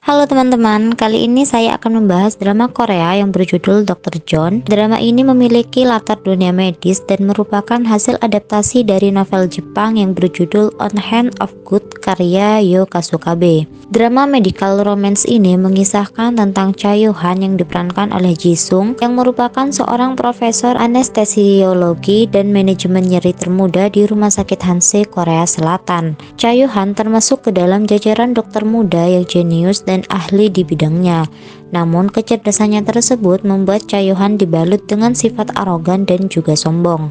Halo teman-teman, kali ini saya akan membahas drama Korea yang berjudul Dr. John. Drama ini memiliki latar dunia medis dan merupakan hasil adaptasi dari novel Jepang yang berjudul On Hand of God karya Yo Kasukabe. Drama medical romance ini mengisahkan tentang Cha Yo-han yang diperankan oleh Ji Sung yang merupakan seorang profesor anestesiologi dan manajemen nyeri termuda di Rumah Sakit Hansei, Korea Selatan. Cha Yo-han termasuk ke dalam jajaran dokter muda yang jenius dan ahli di bidangnya. Namun kecerdasannya tersebut membuat Cha Yo-han dibalut dengan sifat arogan dan juga sombong.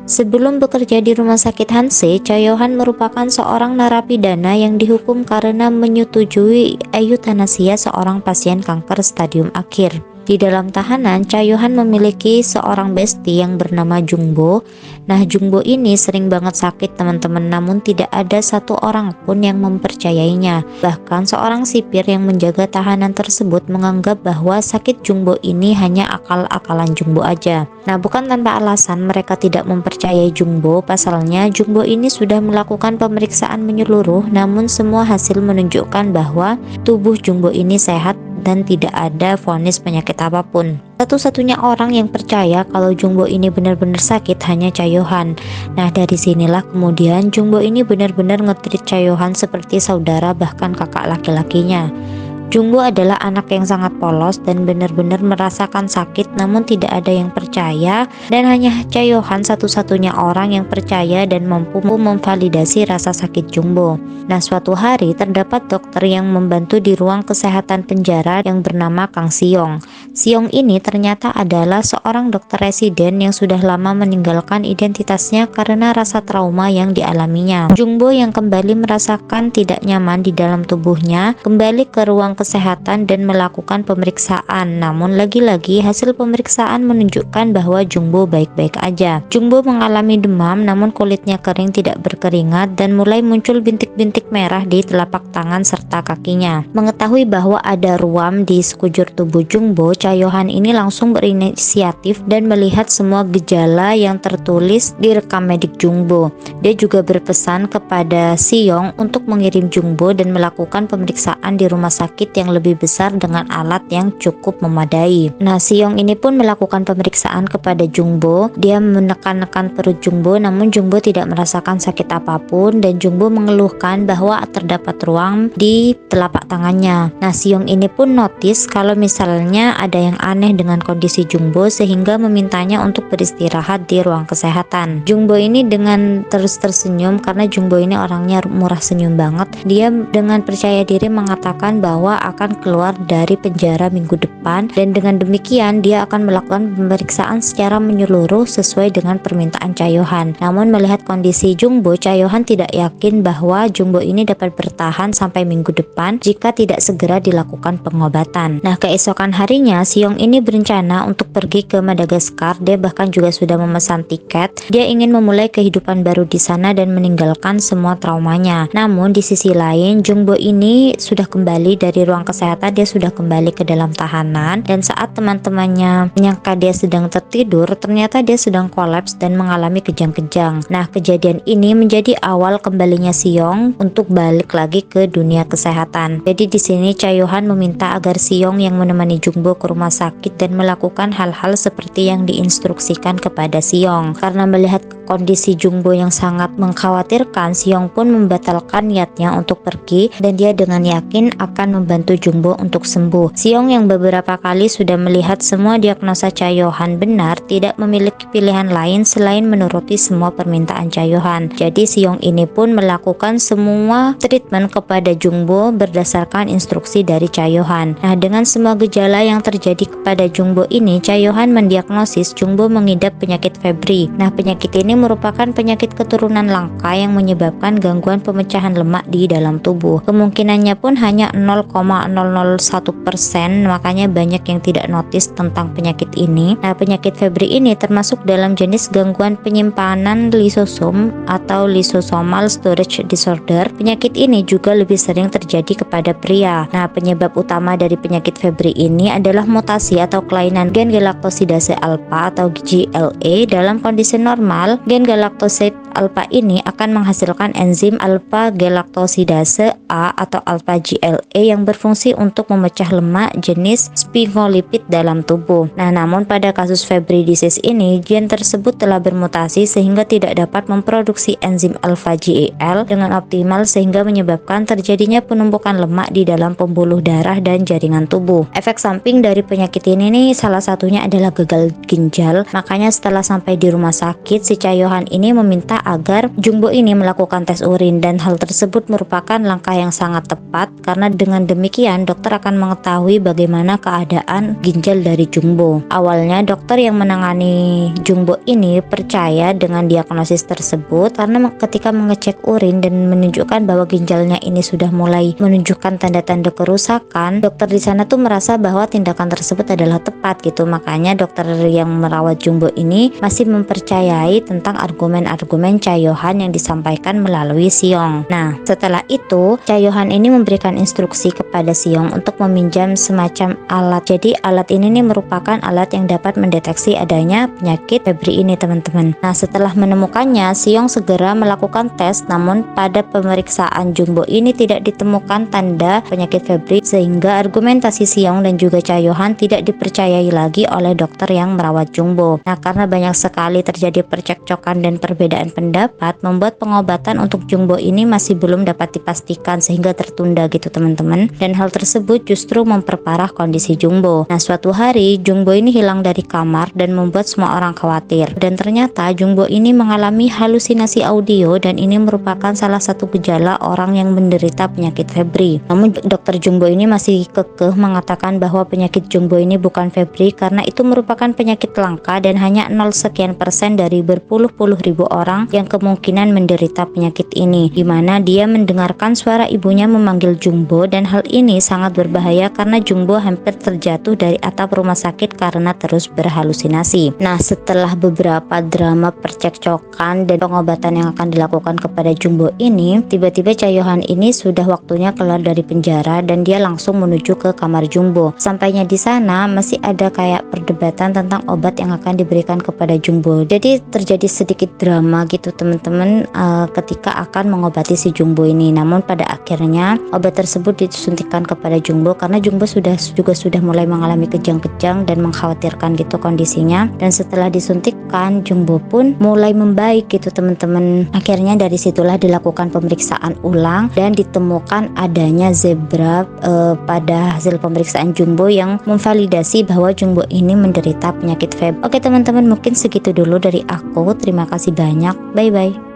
Sebelum bekerja di Rumah Sakit Hansei, Cha Yo-han merupakan seorang narapidana yang dihukum karena menyetujui euthanasia seorang pasien kanker stadium akhir. Di dalam tahanan, Cha Yo-han memiliki seorang bestie yang bernama Jungbo. Nah, Jungbo ini sering banget sakit teman-teman, namun tidak ada satu orang pun yang mempercayainya. Bahkan seorang sipir yang menjaga tahanan tersebut menganggap bahwa sakit Jungbo ini hanya akal-akalan Jungbo aja. Nah, bukan tanpa alasan mereka tidak mempercayai Jungbo. Pasalnya, Jungbo ini sudah melakukan pemeriksaan menyeluruh, namun semua hasil menunjukkan bahwa tubuh Jungbo ini sehat dan tidak ada vonis penyakit apapun. Satu-satunya orang yang percaya kalau Jungbo ini benar-benar sakit hanya Cha Yo-han. Nah, dari sinilah kemudian Jungbo ini benar-benar nge-treat Cha Yo-han seperti saudara, bahkan kakak laki-lakinya. Jungbo adalah anak yang sangat polos dan benar-benar merasakan sakit, namun tidak ada yang percaya, dan hanya Cha Yo-han satu-satunya orang yang percaya dan mampu memvalidasi rasa sakit Jungbo. Nah, suatu hari terdapat dokter yang membantu di ruang kesehatan penjara yang bernama Kang Siong. Siong ini ternyata adalah seorang dokter residen yang sudah lama meninggalkan identitasnya karena rasa trauma yang dialaminya. Jungbo yang kembali merasakan tidak nyaman di dalam tubuhnya kembali ke ruang kesehatan dan melakukan pemeriksaan, namun lagi-lagi hasil pemeriksaan menunjukkan bahwa Jungbo baik-baik aja. Jungbo mengalami demam, namun kulitnya kering tidak berkeringat dan mulai muncul bintik-bintik merah di telapak tangan serta kakinya. Mengetahui bahwa ada ruam di sekujur tubuh Jungbo, Cha Yo-han ini langsung berinisiatif dan melihat semua gejala yang tertulis di rekam medik Jungbo. Dia juga berpesan kepada Siong untuk mengirim Jungbo dan melakukan pemeriksaan di rumah sakit yang lebih besar dengan alat yang cukup memadai. Nah, Siong ini pun melakukan pemeriksaan kepada Jungbo. Dia menekan-nekan perut Jungbo, namun Jungbo tidak merasakan sakit apapun dan Jungbo mengeluhkan bahwa terdapat ruam di telapak tangannya. Nah, Siong ini pun notice kalau misalnya ada yang aneh dengan kondisi Jungbo sehingga memintanya untuk beristirahat di ruang kesehatan. Jungbo ini dengan terus tersenyum karena Jungbo ini orangnya murah senyum banget. Dia dengan percaya diri mengatakan bahwa akan keluar dari penjara minggu depan, dan dengan demikian dia akan melakukan pemeriksaan secara menyeluruh sesuai dengan permintaan Cha Yo-han. Namun melihat kondisi Jungbo, Cha Yo-han tidak yakin bahwa Jungbo ini dapat bertahan sampai minggu depan jika tidak segera dilakukan pengobatan. Nah, keesokan harinya Siong ini berencana untuk pergi ke Madagaskar. Dia bahkan juga sudah memesan tiket. Dia ingin memulai kehidupan baru di sana dan meninggalkan semua traumanya. Namun di sisi lain, Jungbo ini sudah kembali dari ruang kesehatan. Dia sudah kembali ke dalam tahanan, dan saat teman-temannya menyangka dia sedang tertidur, ternyata dia sedang kolaps dan mengalami kejang-kejang. Nah, kejadian ini menjadi awal kembalinya Siong untuk balik lagi ke dunia kesehatan. Jadi di sini Cha Yo-han meminta agar Siong yang menemani Jungbo ke rumah sakit dan melakukan hal-hal seperti yang diinstruksikan kepada Siong. Karena melihat kondisi Jungbo yang sangat mengkhawatirkan, Siong pun membatalkan niatnya untuk pergi dan dia dengan yakin akan membantu Jungbo untuk sembuh. Siong yang beberapa kali sudah melihat semua diagnosa Cha Yo-han benar, tidak memiliki pilihan lain selain menuruti semua permintaan Cha Yo-han. Jadi Siong ini pun melakukan semua treatment kepada Jungbo berdasarkan instruksi dari Cha Yo-han. Nah, dengan semua gejala yang terjadi kepada Jungbo ini, Cha Yo-han mendiagnosis Jungbo mengidap penyakit Fabry. Nah, penyakit ini merupakan penyakit keturunan langka yang menyebabkan gangguan pemecahan lemak di dalam tubuh. Kemungkinannya pun hanya 0,001%, makanya banyak yang tidak notice tentang penyakit ini. Nah, penyakit Fabry ini termasuk dalam jenis gangguan penyimpanan lisosom atau lysosomal storage disorder. Penyakit ini juga lebih sering terjadi kepada pria. Nah, penyebab utama dari penyakit Fabry ini adalah mutasi atau kelainan gen galaktosidase alpha atau GLA. Dalam kondisi normal, gen galaktosid alpha ini akan menghasilkan enzim alpha galaktosidase A atau alpha GLA yang berfungsi untuk memecah lemak jenis sphingolipid dalam tubuh. Nah, namun pada kasus Fabry disease ini gen tersebut telah bermutasi sehingga tidak dapat memproduksi enzim alpha GAL dengan optimal sehingga menyebabkan terjadinya penumpukan lemak di dalam pembuluh darah dan jaringan tubuh. Efek samping dari penyakit ini nih salah satunya adalah gagal ginjal. Makanya setelah sampai di rumah sakit, si Chaeyohan ini meminta agar Jungbo ini melakukan tes urin, dan hal tersebut merupakan langkah yang sangat tepat karena dengan demikian dokter akan mengetahui bagaimana keadaan ginjal dari Jungbo. Awalnya dokter yang menangani Jungbo ini percaya dengan diagnosis tersebut karena ketika mengecek urin dan menunjukkan bahwa ginjalnya ini sudah mulai menunjukkan tanda-tanda kerusakan, dokter di sana tuh merasa bahwa tindakan tersebut adalah tepat gitu. Makanya dokter yang merawat Jungbo ini masih mempercayai tentang argumen-argumen Chaeyohan yang disampaikan melalui Seong. Nah, setelah itu Chaeyohan ini memberikan instruksi kepada Seong untuk meminjam semacam alat. Jadi alat ini nih merupakan alat yang dapat mendeteksi adanya penyakit Fabry ini, teman-teman. Nah, setelah menemukannya, Seong segera melakukan tes, namun pada pemeriksaan Jungbo ini tidak ditemukan tanda penyakit Fabry sehingga argumentasi Seong dan juga Chaeyohan tidak dipercayai lagi oleh dokter yang merawat Jungbo. Nah, karena banyak sekali terjadi percekcokan dan perbedaan pendapat, membuat pengobatan untuk Jungbo ini masih belum dapat dipastikan sehingga tertunda gitu, teman-teman. Dan hal tersebut justru memperparah kondisi Jungbo. Nah, suatu hari Jungbo ini hilang dari kamar dan membuat semua orang khawatir. Dan ternyata Jungbo ini mengalami halusinasi audio dan ini merupakan salah satu gejala orang yang menderita penyakit Fabry. Namun dokter Jungbo ini masih kekeh mengatakan bahwa penyakit Jungbo ini bukan Fabry karena itu merupakan penyakit langka dan hanya 0 sekian persen dari berpuluh-puluh ribu orang yang kemungkinan menderita penyakit ini, dimana dia mendengarkan suara ibunya memanggil Jungbo, dan hal ini sangat berbahaya karena Jungbo hampir terjatuh dari atap rumah sakit karena terus berhalusinasi. Nah, setelah beberapa drama percekcokan dan pengobatan yang akan dilakukan kepada Jungbo ini, tiba-tiba Chaeyohan ini sudah waktunya keluar dari penjara dan dia langsung menuju ke kamar Jungbo. Sampainya di sana masih ada kayak perdebatan tentang obat yang akan diberikan kepada Jungbo. Jadi terjadi sedikit drama gitu, teman-teman, ketika akan mengobati si Jungbo ini. Namun pada akhirnya obat tersebut disuntikan kepada Jungbo karena Jungbo sudah mulai mengalami kejang-kejang dan mengkhawatirkan gitu kondisinya. Dan setelah disuntikkan, Jungbo pun mulai membaik gitu, teman-teman. Akhirnya dari situlah dilakukan pemeriksaan ulang dan ditemukan adanya zebra pada hasil pemeriksaan Jungbo yang memvalidasi bahwa Jungbo ini menderita penyakit Fabry. Oke, teman-teman, mungkin segitu dulu dari aku. Terima kasih banyak. Bye bye.